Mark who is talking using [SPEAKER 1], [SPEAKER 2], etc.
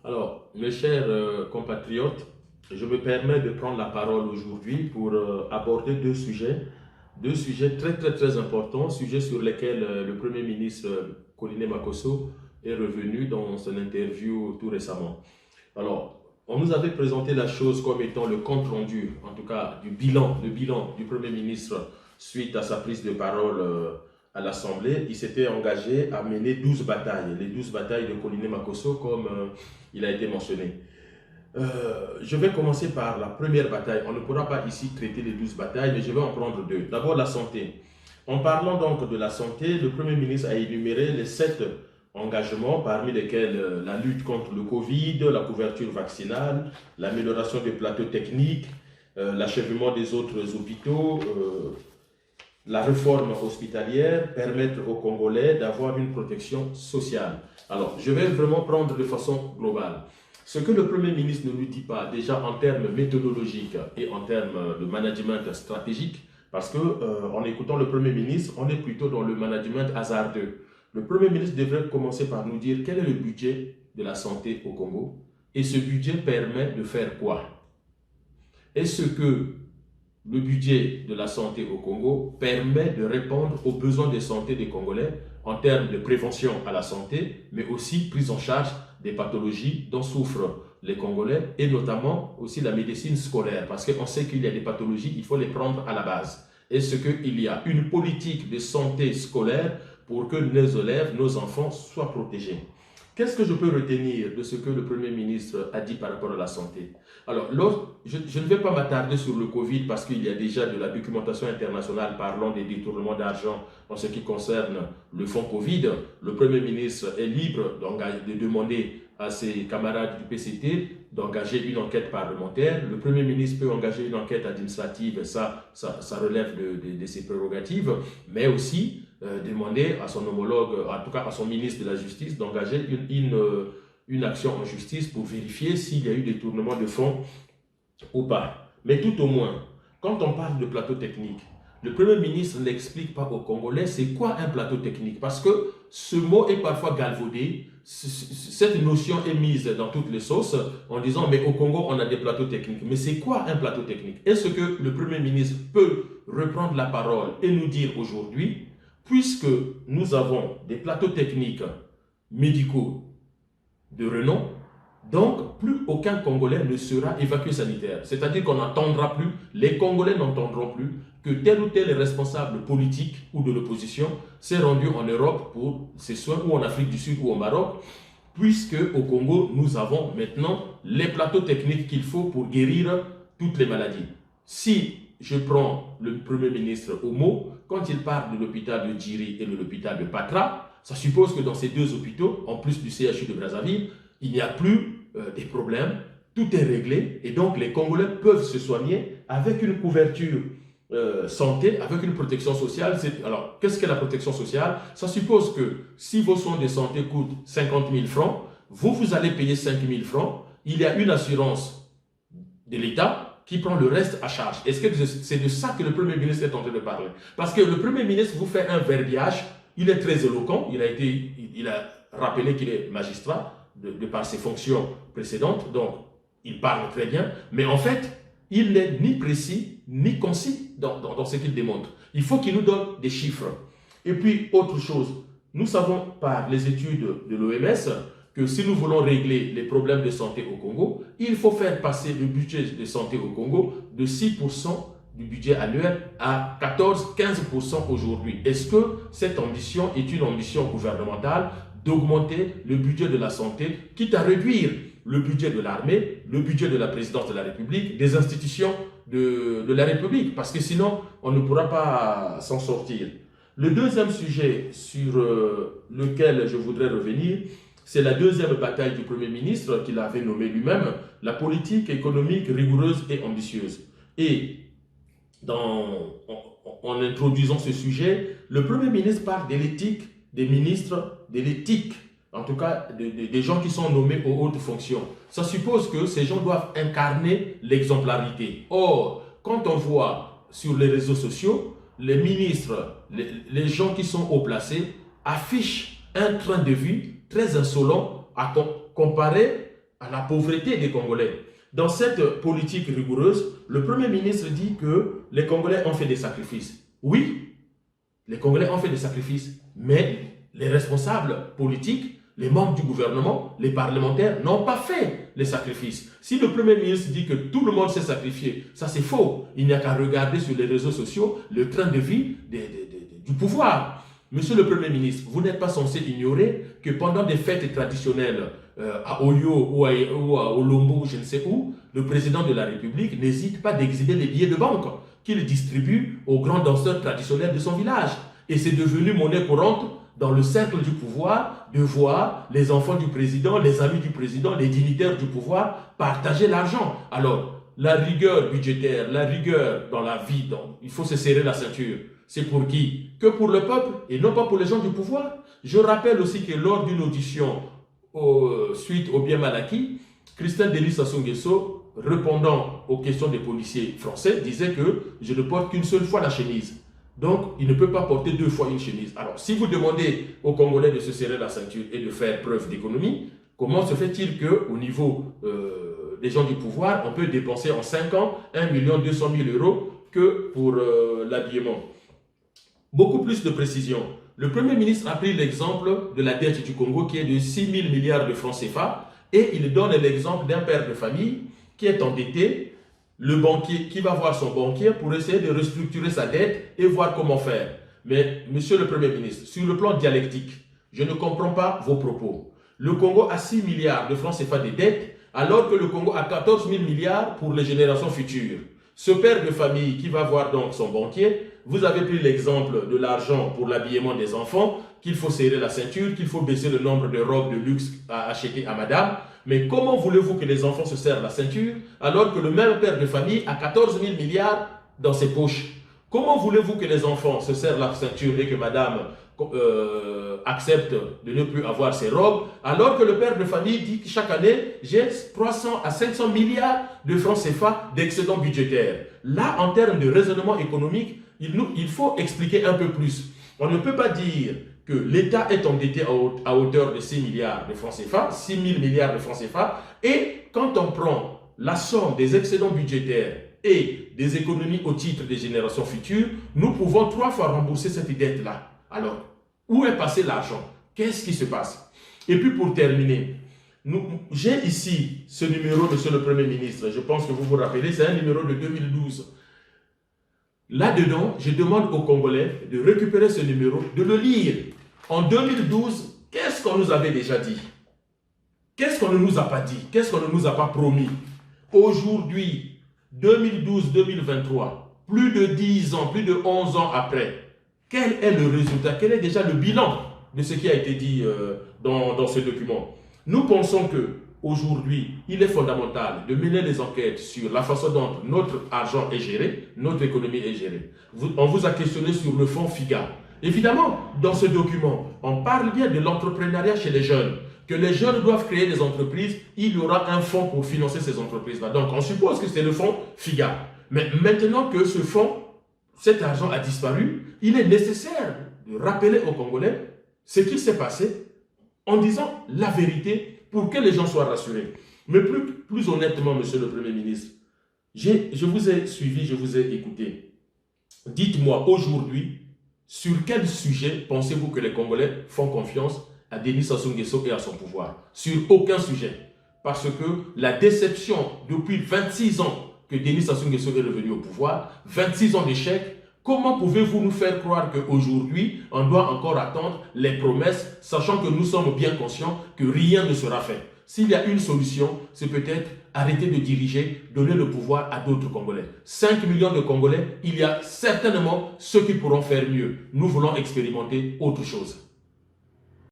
[SPEAKER 1] Alors, mes chers compatriotes, je me permets de prendre la parole aujourd'hui pour aborder deux sujets très très très importants, sujets sur lesquels le Premier ministre Koliné Makosso est revenu dans son interview tout récemment. Alors, on nous avait présenté la chose comme étant le compte rendu, en tout cas le bilan du Premier ministre suite à sa prise de parole à l'Assemblée. Il s'était engagé à mener 12 batailles, les 12 batailles de Koliné Makosso comme il a été mentionné. Je vais commencer par la première bataille. On ne pourra pas ici traiter les 12 batailles, mais je vais en prendre deux. D'abord la santé. En parlant donc de la santé, le Premier ministre a énuméré les 7 engagements, parmi lesquels la lutte contre le Covid, la couverture vaccinale, l'amélioration des plateaux techniques, l'achèvement des autres hôpitaux, la réforme hospitalière, permettre aux Congolais d'avoir une protection sociale. Alors, je vais vraiment prendre de façon globale. Ce que le Premier ministre ne nous dit pas, déjà en termes méthodologiques et en termes de management stratégique, parce que en écoutant le Premier ministre, on est plutôt dans le management hasardeux. Le Premier ministre devrait commencer par nous dire quel est le budget de la santé au Congo et ce budget permet de faire quoi? Est-ce que le budget de la santé au Congo permet de répondre aux besoins de santé des Congolais en termes de prévention à la santé, mais aussi prise en charge des pathologies dont souffrent les Congolais et notamment aussi la médecine scolaire, parce qu'on sait qu'il y a des pathologies, il faut les prendre à la base. Est-ce qu'il y a une politique de santé scolaire pour que nos élèves, nos enfants soient protégés? Qu'est-ce que je peux retenir de ce que le Premier ministre a dit par rapport à la santé? Alors, je ne vais pas m'attarder sur le Covid parce qu'il y a déjà de la documentation internationale parlant des détournements d'argent en ce qui concerne le fonds Covid. Le Premier ministre est libre de demander à ses camarades du PCT d'engager une enquête parlementaire. Le Premier ministre peut engager une enquête administrative, ça relève de ses prérogatives, mais aussi demander à son homologue, en tout cas à son ministre de la Justice, d'engager une action en justice pour vérifier s'il y a eu détournement de fonds ou pas. Mais tout au moins, quand on parle de plateau technique, le Premier ministre n'explique pas aux Congolais c'est quoi un plateau technique, parce que ce mot est parfois galvaudé, cette notion est mise dans toutes les sauces en disant mais au Congo on a des plateaux techniques. Mais c'est quoi un plateau technique? Est-ce que le Premier ministre peut reprendre la parole et nous dire aujourd'hui, puisque nous avons des plateaux techniques médicaux de renom, donc plus aucun Congolais ne sera évacué sanitaire. C'est-à-dire qu'on n'entendra plus, les Congolais n'entendront plus que tel ou tel responsable politique ou de l'opposition s'est rendu en Europe pour ses soins, ou en Afrique du Sud ou au Maroc, puisque au Congo, nous avons maintenant les plateaux techniques qu'il faut pour guérir toutes les maladies. Si je prends le Premier ministre au mot, quand il parle de l'hôpital de Djiri et de l'hôpital de Patra, ça suppose que dans ces deux hôpitaux, en plus du CHU de Brazzaville, il n'y a plus des problèmes, tout est réglé et donc les Congolais peuvent se soigner avec une couverture santé, avec une protection sociale. Alors, qu'est-ce que la protection sociale? Ça suppose que si vos soins de santé coûtent 50 000 francs, vous allez payer 5 000 francs, il y a une assurance de l'État qui prend le reste à charge. Est-ce que c'est de ça que le Premier ministre est en train de parler? Parce que le Premier ministre vous fait un verbiage, il est très éloquent, il a rappelé qu'il est magistrat de par ses fonctions précédentes, donc il parle très bien, mais en fait, il n'est ni précis ni concis dans ce qu'il démontre. Il faut qu'il nous donne des chiffres. Et puis, autre chose, nous savons par les études de l'OMS que si nous voulons régler les problèmes de santé au Congo, il faut faire passer le budget de santé au Congo de 6% du budget annuel à 14-15% aujourd'hui. Est-ce que cette ambition est une ambition gouvernementale d'augmenter le budget de la santé, quitte à réduire le budget de l'armée, le budget de la présidence de la République, des institutions de la République, parce que sinon, on ne pourra pas s'en sortir. Le deuxième sujet sur lequel je voudrais revenir, c'est la deuxième bataille du Premier ministre qu'il avait nommée lui-même, la politique économique rigoureuse et ambitieuse. Et en introduisant ce sujet, le Premier ministre parle de l'éthique des ministres, de l'éthique, en tout cas des gens qui sont nommés aux hautes fonctions. Ça suppose que ces gens doivent incarner l'exemplarité. Or, quand on voit sur les réseaux sociaux, les ministres, les gens qui sont haut placés affichent un train de vie très insolent à comparer à la pauvreté des Congolais. Dans cette politique rigoureuse, le Premier ministre dit que les Congolais ont fait des sacrifices. Oui, les Congolais ont fait des sacrifices, mais les responsables politiques, les membres du gouvernement, les parlementaires n'ont pas fait les sacrifices. Si le Premier ministre dit que tout le monde s'est sacrifié, ça c'est faux. Il n'y a qu'à regarder sur les réseaux sociaux le train de vie du pouvoir. Monsieur le Premier ministre, vous n'êtes pas censé ignorer que pendant des fêtes traditionnelles à Oyo ou à Olombo, je ne sais où, le président de la République n'hésite pas d'exhiber les billets de banque qu'il distribue aux grands danseurs traditionnels de son village. Et c'est devenu monnaie courante dans le cercle du pouvoir de voir les enfants du président, les amis du président, les dignitaires du pouvoir partager l'argent. Alors, la rigueur budgétaire, la rigueur dans la vie, donc, il faut se serrer la ceinture. C'est pour qui? Que pour le peuple et non pas pour les gens du pouvoir. Je rappelle aussi que lors d'une audition suite au bien mal acquis, Christine Denis Sassou Nguesso, répondant aux questions des policiers français, disait que je ne porte qu'une seule fois la chemise. Donc, il ne peut pas porter deux fois une chemise. Alors, si vous demandez aux Congolais de se serrer la ceinture et de faire preuve d'économie, comment se fait-il qu'au niveau des gens du pouvoir, on peut dépenser en 5 ans 1 200 000 € que pour l'habillement? Beaucoup plus de précision. Le Premier ministre a pris l'exemple de la dette du Congo qui est de 6 000 milliards de francs CFA et il donne l'exemple d'un père de famille qui est endetté, le banquier qui va voir son banquier pour essayer de restructurer sa dette et voir comment faire. Mais, monsieur le Premier ministre, sur le plan dialectique, je ne comprends pas vos propos. Le Congo a 6 milliards de francs CFA de dettes alors que le Congo a 14 000 milliards pour les générations futures. Ce père de famille qui va voir donc son banquier, vous avez pris l'exemple de l'argent pour l'habillement des enfants, qu'il faut serrer la ceinture, qu'il faut baisser le nombre de robes de luxe à acheter à madame. Mais comment voulez-vous que les enfants se serrent la ceinture alors que le même père de famille a 14 000 milliards dans ses poches? Comment voulez-vous que les enfants se serrent la ceinture et que madame accepte de ne plus avoir ses robes, alors que le père de famille dit que chaque année, j'ai 300 à 500 milliards de francs CFA d'excédent budgétaire. Là, en termes de raisonnement économique, il faut expliquer un peu plus. On ne peut pas dire que l'État est endetté à hauteur de 6 milliards de francs CFA, 6 000 milliards de francs CFA, et quand on prend la somme des excédents budgétaires et des économies au titre des générations futures, nous pouvons 3 fois rembourser cette dette-là. Alors, où est passé l'argent? Qu'est-ce qui se passe? Et puis pour terminer, j'ai ici ce numéro, monsieur le Premier ministre, je pense que vous vous rappelez, c'est un numéro de 2012. Là-dedans, je demande aux Congolais de récupérer ce numéro, de le lire. En 2012, qu'est-ce qu'on nous avait déjà dit? Qu'est-ce qu'on ne nous a pas dit? Qu'est-ce qu'on ne nous a pas promis? Aujourd'hui, 2012-2023, plus de 10 ans, plus de 11 ans après, quel est le résultat? Quel est déjà le bilan de ce qui a été dit dans ce document? Nous pensons que aujourd'hui, il est fondamental de mener les enquêtes sur la façon dont notre argent est géré, notre économie est gérée. On vous a questionné sur le fonds FIGA. Évidemment, dans ce document, on parle bien de l'entrepreneuriat chez les jeunes, que les jeunes doivent créer des entreprises, il y aura un fonds pour financer ces entreprises-là. Donc, on suppose que c'est le fonds FIGA. Mais maintenant que ce fonds, cet argent a disparu, il est nécessaire de rappeler aux Congolais ce qui s'est passé en disant la vérité pour que les gens soient rassurés. Mais plus honnêtement, monsieur le Premier ministre, je vous ai suivi, je vous ai écouté. Dites-moi aujourd'hui, sur quel sujet pensez-vous que les Congolais font confiance à Denis Sassou Nguesso et à son pouvoir? Sur aucun sujet. Parce que la déception depuis 26 ans que Denis Sassou Nguesso est revenu au pouvoir, 26 ans d'échec, comment pouvez-vous nous faire croire qu'aujourd'hui, on doit encore attendre les promesses, sachant que nous sommes bien conscients que rien ne sera fait? S'il y a une solution, c'est peut-être arrêter de diriger, donner le pouvoir à d'autres Congolais. 5 millions de Congolais, il y a certainement ceux qui pourront faire mieux. Nous voulons expérimenter autre chose.